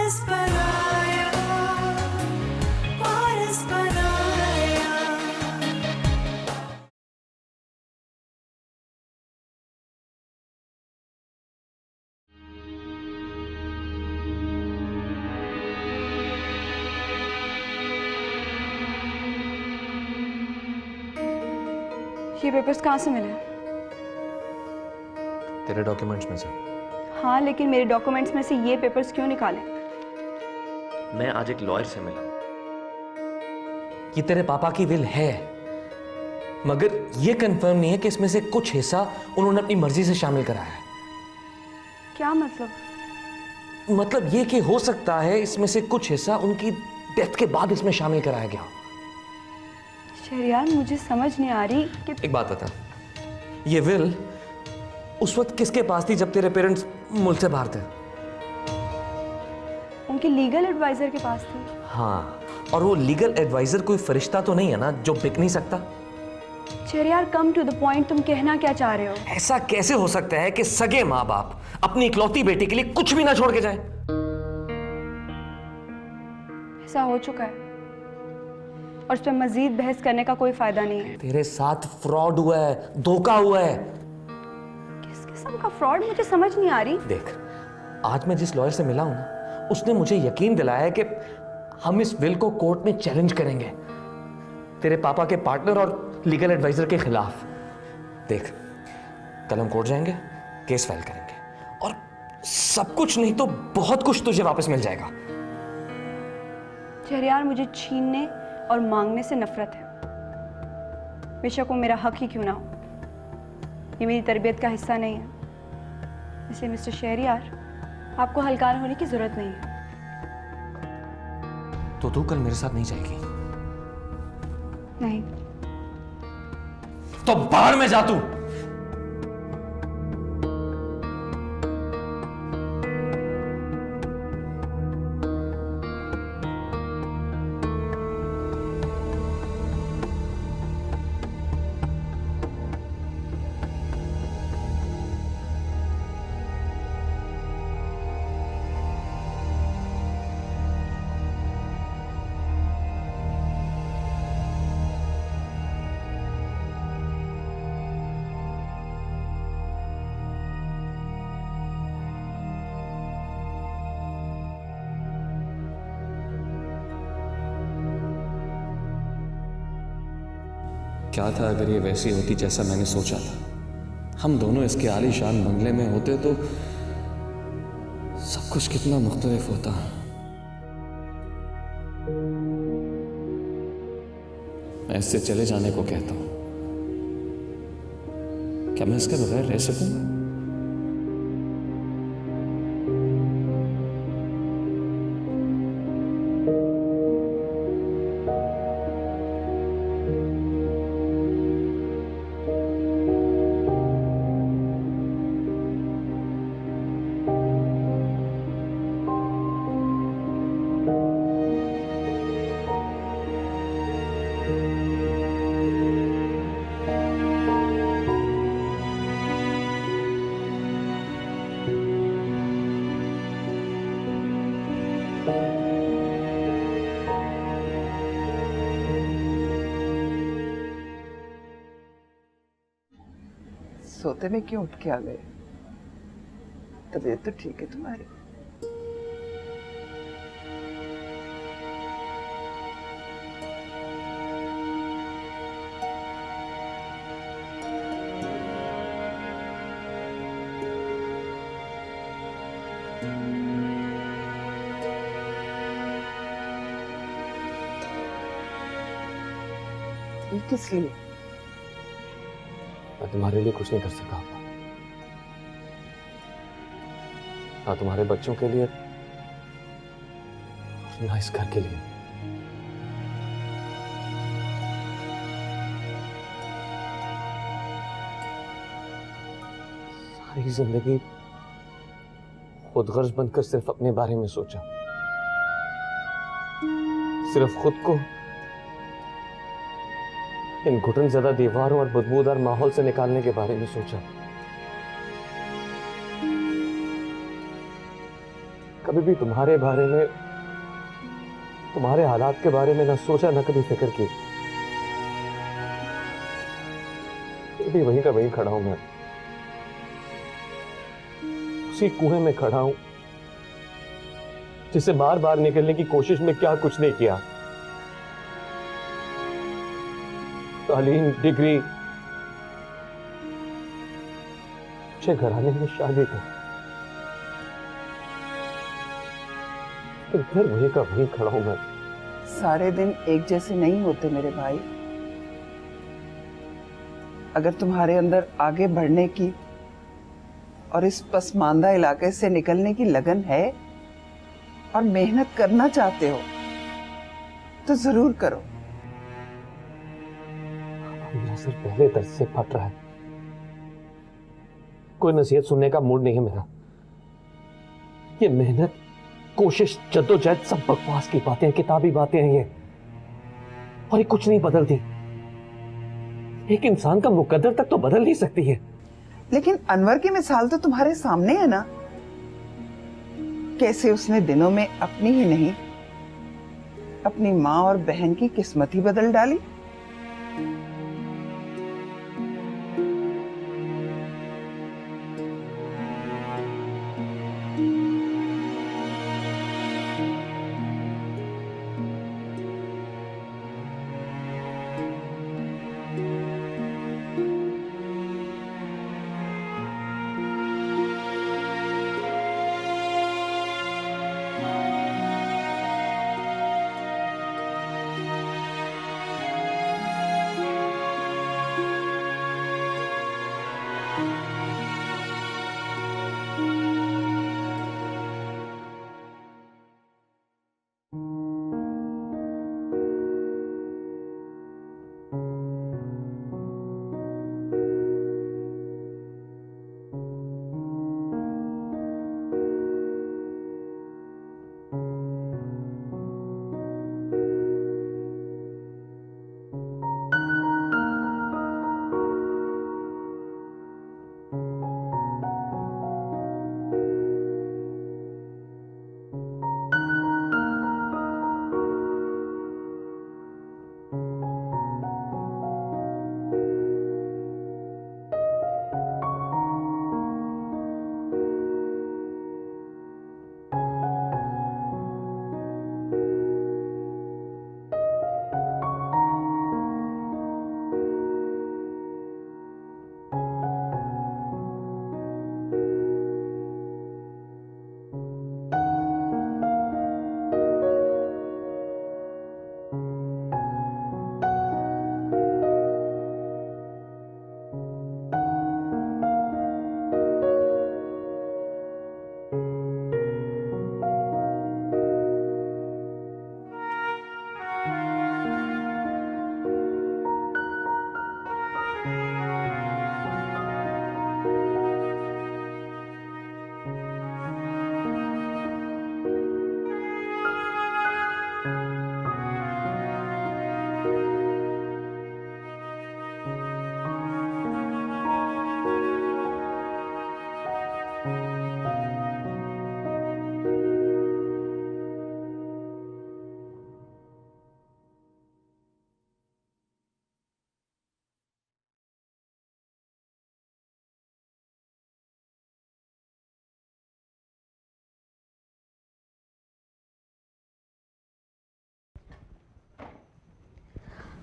पारस पराया, पारस पराया। ये पेपर्स कहाँ से मिले? तेरे डॉक्यूमेंट्स में से। हाँ, लेकिन मेरे डॉक्यूमेंट्स में से ये पेपर्स क्यों निकाले? मैं आज एक लॉयर से मिला। ये तेरे पापा की विल है, मगर ये कंफर्म नहीं है कि इसमें से कुछ हिस्सा उन्होंने अपनी मर्जी से शामिल कराया है। क्या मतलब? मतलब ये कि हो सकता है इसमें से कुछ हिस्सा उनकी डेथ के बाद इसमें शामिल कराया गया। शहरयार, मुझे समझ नहीं आ रही कि एक बात बता, ये विल उस वक्त किसके पास थी जब तेरे पेरेंट्स मुल्क से बाहर थे? उनके लीगल एडवाइजर के पास थी। हाँ, और वो लीगल एडवाइजर कोई फरिश्ता तो नहीं है ना जो बिक नहीं सकता। Shahryar, come to the point, तुम कहना क्या चाह रहे हो? ऐसा कैसे हो सकता है कि सगे माँ बाप अपनी इकलौती बेटी के लिए कुछ भी ना छोड़ के जाए? ऐसा हो चुका है और उस पर मजीद बहस करने का कोई फायदा नहीं है। तेरे साथ फ्रॉड हुआ है, धोखा हुआ है। किस किस्म का फ्रॉड, मुझे समझ नहीं आ रही। देख, आज मैं जिस लॉयर से मिला हूं ना, उसने मुझे यकीन दिलाया कि हम इस विल को कोर्ट में चैलेंज करेंगे तेरे पापा के पार्टनर और लीगल एडवाइजर के खिलाफ। देख, कल हम कोर्ट जाएंगे, केस फाइल करेंगे और सब कुछ नहीं तो बहुत कुछ तुझे वापस मिल जाएगा। शहरयार, मुझे छीनने और मांगने से नफरत है, बेशक वो मेरा हक ही क्यों ना हो। ये मेरी तरबियत का हिस्सा नहीं है। इसलिए मिस्टर शहरयार, आपको हलकान होने की जरूरत नहीं है। तो तू कल मेरे साथ नहीं जाएगी? नहीं। तो बाहर में जा तू। क्या था अगर ये वैसी होती जैसा मैंने सोचा था? हम दोनों इसके आलीशान बंगले में होते तो सब कुछ कितना मुख्तलिफ होता। मैं इससे चले जाने को कहता हूं। क्या मैं इसके बगैर रह सकूंगा? सोते में क्यों उठ के आ गए? तबीयत तो ठीक है तुम्हारी? ये किस लिए? मैं तुम्हारे लिए कुछ नहीं कर सका ना तुम्हारे बच्चों के लिए, ना इस घर के लिए। सारी जिंदगी खुदगर्ज बनकर सिर्फ अपने बारे में सोचा, सिर्फ खुद को इन घुटनज़दा दीवारों और बदबूदार माहौल से निकालने के बारे में सोचा। कभी भी तुम्हारे बारे में, तुम्हारे हालात के बारे में ना सोचा, ना कभी फिक्र की। फिर भी वहीं का वहीं खड़ा हूं मैं, उसी कुएं में खड़ा हूं जिससे बार बार निकलने की कोशिश में क्या कुछ नहीं किया। तालीम, डिग्री, अच्छे घराने में शादी कर, फिर वहीं का वहीं खड़ा हूं मैं। सारे दिन एक जैसे नहीं होते मेरे भाई। अगर तुम्हारे अंदर आगे बढ़ने की और इस पसमानदा इलाके से निकलने की लगन है और मेहनत करना चाहते हो तो जरूर करो। मेरा सिर पहले दर्द से फट रहा है, कोई नसीहत सुनने का मूड नहीं है मेरा। ये मेहनत, कोशिश, जद्दोजहद सब बकवास की बातें हैं, किताबी बातें हैं ये, और ये कुछ नहीं बदलती। एक इंसान का मुकद्दर तक तो बदल नहीं सकती है। लेकिन अनवर की मिसाल तो तुम्हारे सामने है ना, कैसे उसने दिनों में अपनी ही नहीं अपनी माँ और बहन की किस्मत ही बदल डाली।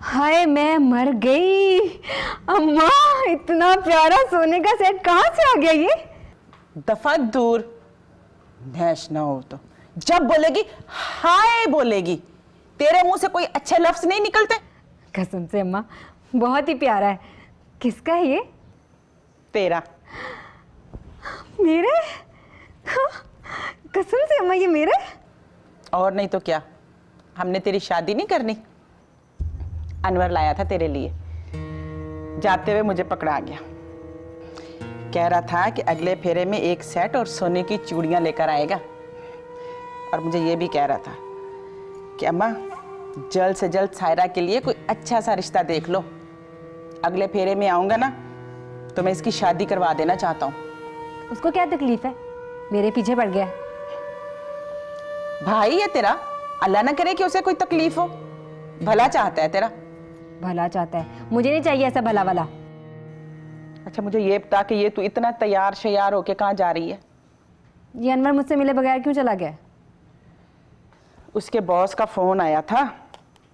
हाय मैं मर गई। अम्मा, इतना प्यारा सोने का सेट कहाँ से आ गया ये? दफा दूर, नैश ना हो तो जब बोलेगी हाय बोलेगी, तेरे मुंह से कोई अच्छे लफ्ज नहीं निकलते। कसम से अम्मा, बहुत ही प्यारा है। किसका है ये? तेरा। मेरे? कसम से अम्मा, ये मेरे? और नहीं तो क्या, हमने तेरी शादी नहीं करनी, अनवर लाया था तेरे लिए। जाते हुए मुझे पकड़ा गया, कह रहा था कि अगले फेरे में एक सेट और सोने की चूड़ियां लेकर आएगा। और मुझे ये भी कह रहा था कि अम्मा जल्द से जल्द सायरा के लिए कोई अच्छा सा रिश्ता देख लो, अगले फेरे में आऊंगा ना तो मैं इसकी शादी करवा देना चाहता हूँ। उसको क्या तकलीफ है, मेरे पीछे पड़ गया। भाई है तेरा, अल्लाह ना करे कि उसे कोई तकलीफ हो, भला चाहता है तेरा। भला चाहता है, मुझे नहीं चाहिए ऐसा भला वाला। अच्छा मुझे ये बता कि ये तू इतना तैयार शयार होके कहाँ जा रही है? ये अनवर मुझसे मिले बगैर क्यों चला गया? उसके बॉस का फोन आया था,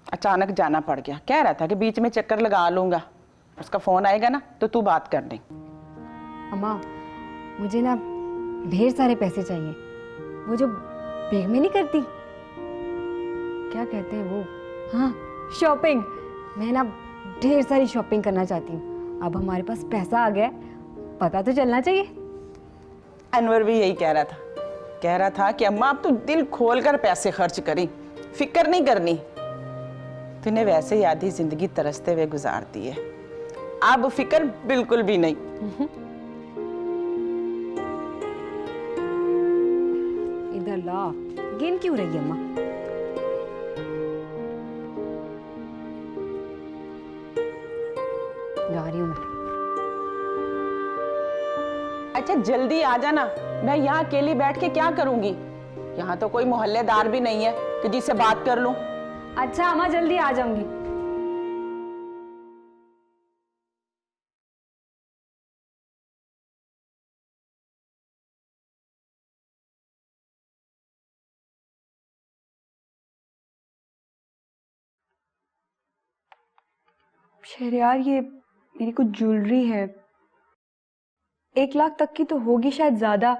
अचानक जाना पड़ गया। कह रहा था कि बीच में चक्कर लगा लूंगा, उसका फोन आएगा ना तो तू बात कर दे। अम्मा, मुझे ना ढेर सारे पैसे चाहिए। वो जो बेग में नहीं करती, क्या कहते हैं वो, हाँ शॉपिंग। मैं ना ढेर सारी शॉपिंग करना चाहती हूँ। अब हमारे पास पैसा आ गया है, पता तो चलना चाहिए। अनवर भी यही कह रहा था कि अम्मा अब तू दिल खोल कर पैसे खर्च करी, फिक्र नहीं करनी। तूने वैसे ही आधी जिंदगी तरसते हुए गुजार दी है, अब फिक्र बिल्कुल भी नहीं। इधर ला, गिन क्यों रही है अम्मा? जा रही हूँ मैं। अच्छा जल्दी आ जाना, मैं यहाँ अकेली बैठ के क्या करूंगी? यहाँ तो कोई मोहल्लेदार भी नहीं है कि जिससे बात कर लूं। अच्छा अम्मा, जल्दी आ जाऊंगी। शहरयार, ये मेरी कुछ ज्वेलरी है, 1 लाख तक की तो होगी शायद ज्यादा।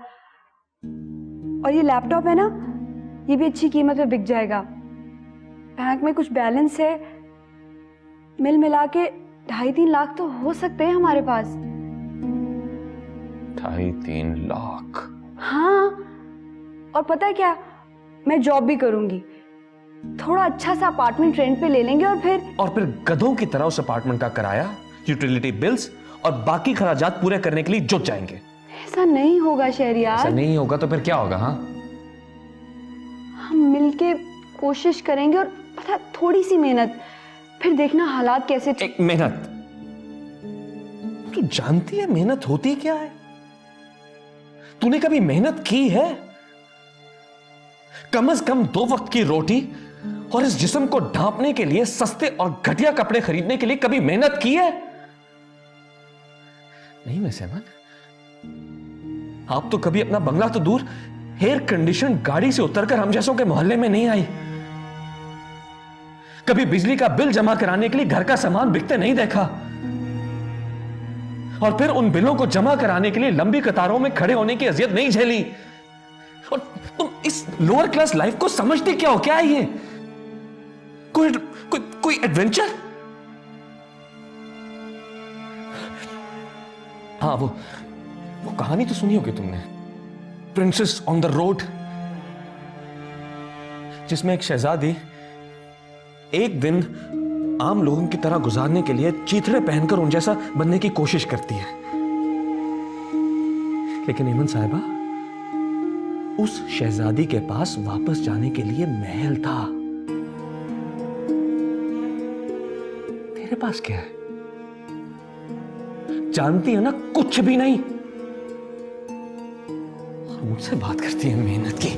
और ये लैपटॉप है ना, ये भी अच्छी कीमत में बिक जाएगा। बैंक में कुछ बैलेंस है, मिल मिला के 2.5-3 लाख तो हो सकते हैं हमारे पास। 2.5-3 लाख? हाँ, और पता है क्या, मैं जॉब भी करूंगी, थोड़ा अच्छा सा अपार्टमेंट रेंट पे ले लेंगे और फिर गधों की तरह उस अपार्टमेंट का किराया, यूटिलिटी बिल्स और बाकी खर्चात पूरे करने के लिए जुट जाएंगे। ऐसा नहीं होगा शहरयार। ऐसा नहीं होगा तो फिर क्या होगा? हाँ, हम मिलके कोशिश करेंगे और पता थोड़ी सी मेहनत, फिर देखना हालात कैसे। एक मेहनत? तू जानती है मेहनत होती क्या है? तूने कभी मेहनत की है? कम से कम 2 वक्त की रोटी और इस जिस्म को ढांपने के लिए सस्ते और घटिया कपड़े खरीदने के लिए कभी मेहनत की है? नहीं मैं सहमत। आप तो कभी अपना बंगला तो दूर, एयर कंडीशन गाड़ी से उतरकर हम जैसों के मोहल्ले में नहीं आई। कभी बिजली का बिल जमा कराने के लिए घर का सामान बिकते नहीं देखा, और फिर उन बिलों को जमा कराने के लिए लंबी कतारों में खड़े होने की अजियत नहीं झेली। और तुम इस लोअर क्लास लाइफ को समझते क्या हो? क्या है ये? कोई एडवेंचर? हाँ, वो कहानी तो सुनी होगी तुमने, प्रिंसेस ऑन द रोड, जिसमें एक शहजादी एक दिन आम लोगों की तरह गुजारने के लिए चीथड़े पहनकर उन जैसा बनने की कोशिश करती है। लेकिन ईमन साहिबा, उस शहजादी के पास वापस जाने के लिए महल था। तेरे पास क्या है? जानती है ना, कुछ भी नहीं। और मुझसे बात करती है मेहनत की।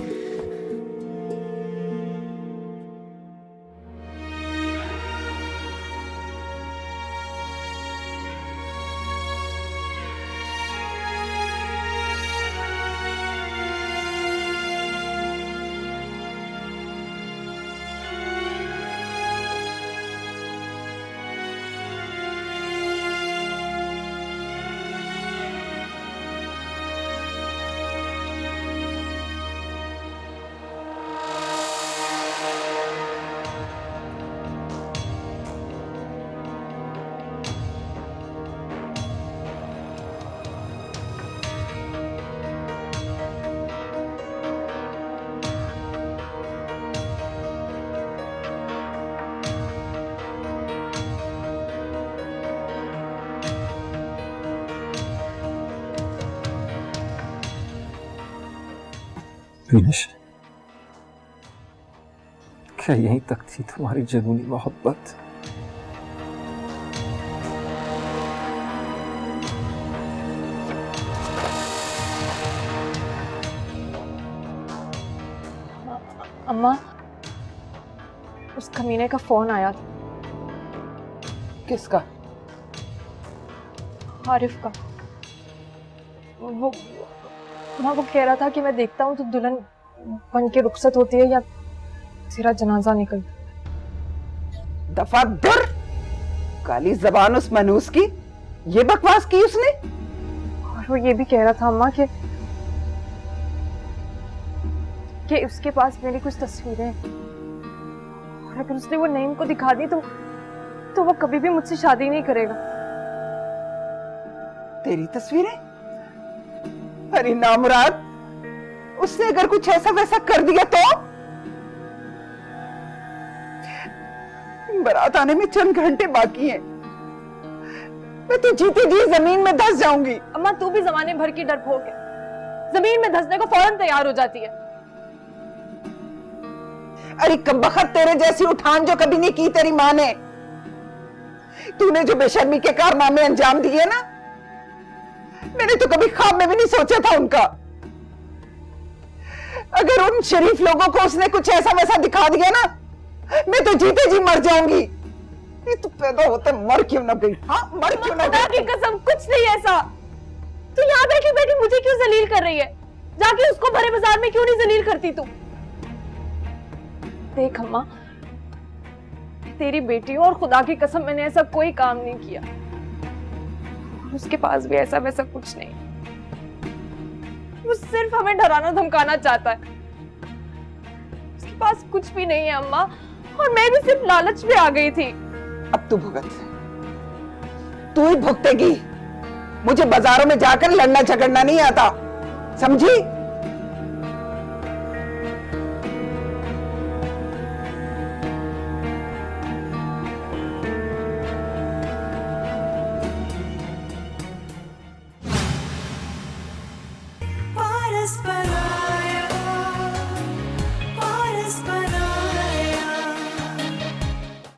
वीनश, क्या यहीं तक थी तुम्हारी जुनूनी मोहब्बत? अम्मा, उस कमीने का फोन आया था, किसका? आरिफ का। वो माँ, वो कह रहा था कि मैं देखता हूँ तो दुल्हन बन के रुखसत होती है या तेरा जनाजा निकलता। दफा दुर! काली जबान उस मनूस की, ये बकवास की उसने। और वो ये भी कह रहा था अम्मा कि उसके पास मेरी कुछ तस्वीरें हैं और अगर उसने वो नईम को दिखा दी तो वो कभी भी मुझसे शादी नहीं करेगा। तेरी तस्वीरें? अरे नामुराद, उसने अगर कुछ ऐसा वैसा कर दिया तो? बारात आने में चंद घंटे बाकी हैं। मैं तो जीते जी जमीन में धंस जाऊंगी। अम्मा, तू भी जमाने भर की डरपोक है, जमीन में धंसने को फौरन तैयार हो जाती है। अरे कब्बख्त, तेरे जैसी उठान जो कभी नहीं की तेरी माँ ने। तूने जो बेशर्मी के कारनामे अंजाम दिए ना, मैंने तो कभी ख्वाब में भी नहीं सोचा था उनका। अगर उन शरीफ लोगों को उसने कुछ ऐसा वैसा दिखा दिया ना, मैं तो जीते जी मर जाऊंगी। ये तो पैदा होते मर क्यों ना गई? हाँ, मर क्यों ना खुदा की गई? कसम, कुछ नहीं ऐसा। तू यहाँ बैठी बैठी मुझे क्यों जलील कर रही है? जाके उसको भरे बाजार में क्यों नहीं जलील करती तू? देख अम्मा, तेरी बेटी हो और खुदा की कसम मैंने ऐसा कोई काम नहीं किया और उसके पास भी ऐसा वैसा कुछ नहीं। वो सिर्फ हमें डराना धमकाना चाहता है। उसके पास कुछ भी नहीं है अम्मा, और मैं भी सिर्फ लालच में आ गई थी। अब तू भुगत, तू ही भुगतेगी। मुझे बाजारों में जाकर लड़ना झगड़ना नहीं आता, समझी? परस्पर